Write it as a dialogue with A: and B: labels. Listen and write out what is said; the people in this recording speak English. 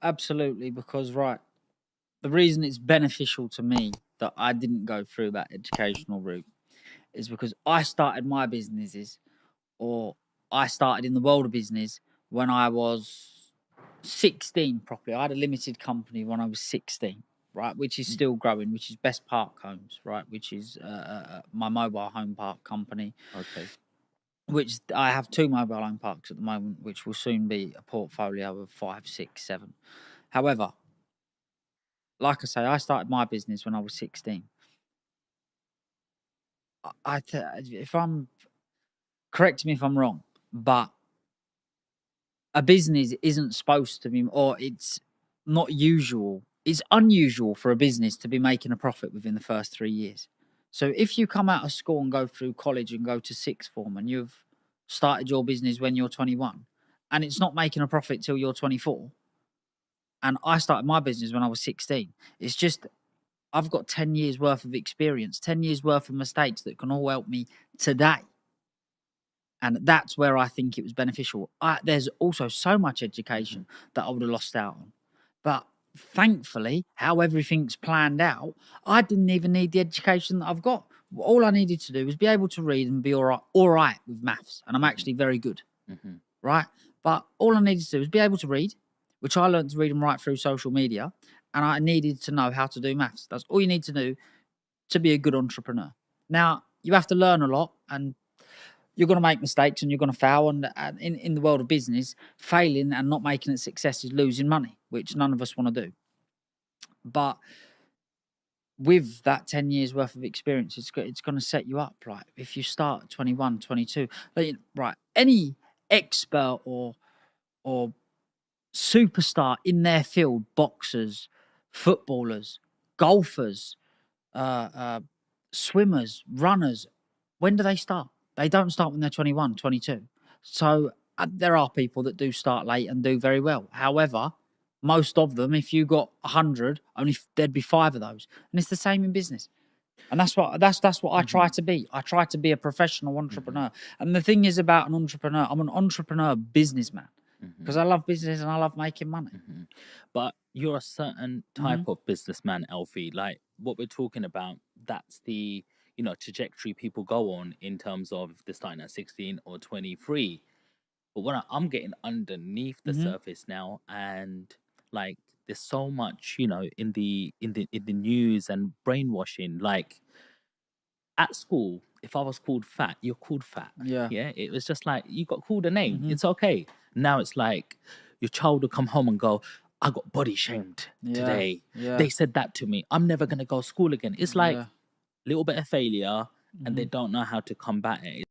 A: absolutely. Because, right, the reason it's beneficial to me that I didn't go through that educational route is because I started my businesses, or I started in the world of business when I was 16 properly. I had a limited company when I was 16, right, which is still growing, which is Best Park Homes, right, which is my mobile home park company,
B: Okay.
A: which I have 2 mobile home parks at the moment, which will soon be a portfolio of 5, 6, 7. However, like I say, I started my business when I was 16. If I'm correct me if I'm wrong, but a business isn't supposed to be, or it's not usual. It's unusual for a business to be making a profit within the first 3 years. So if you come out of school and go through college and go to sixth form and you've started your business when you're 21 and it's not making a profit till you're 24, and I started my business when I was 16, it's just I've got 10 years worth of experience, 10 years worth of mistakes that can all help me today. And that's where I think it was beneficial. There's also so much education that I would have lost out on. But thankfully, how everything's planned out, I didn't even need the education that I've got. All I needed to do was be able to read and be all right with maths. And I'm actually very good, right? But all I needed to do was be able to read, which I learned to read and write through social media. And I needed to know how to do maths. That's all you need to do to be a good entrepreneur. Now, you have to learn a lot, and you're going to make mistakes and you're going to fail. And in the world of business, failing and not making a success is losing money, which none of us want to do. But with that 10 years worth of experience, it's going to set you up. Right? If you start at 21, 22, right, any expert or superstar in their field, boxers, footballers, golfers, swimmers, runners, when do they start? They don't start when they're 21, 22. So there are people that do start late and do very well. However, most of them, if you got 100, only there'd be 5 of those. And it's the same in business. And that's what I try to be. I try to be a professional entrepreneur. And the thing is about an entrepreneur, I'm an entrepreneur businessman because I love business and I love making money.
B: But you're a certain type of businessman, Alfie. Like what we're talking about, that's the trajectory people go on in terms of if they're starting at 16 or 23. But when I'm getting underneath the surface now, and like there's so much, in the news and brainwashing. Like at school, if I was called fat, you're called fat.
A: Yeah.
B: Yeah. It was just like you got called a name. It's okay. Now it's like your child will come home and go, I got body shamed today.
A: Yeah.
B: They said that to me. I'm never gonna go to school again. It's like a little bit of failure and they don't know how to combat it.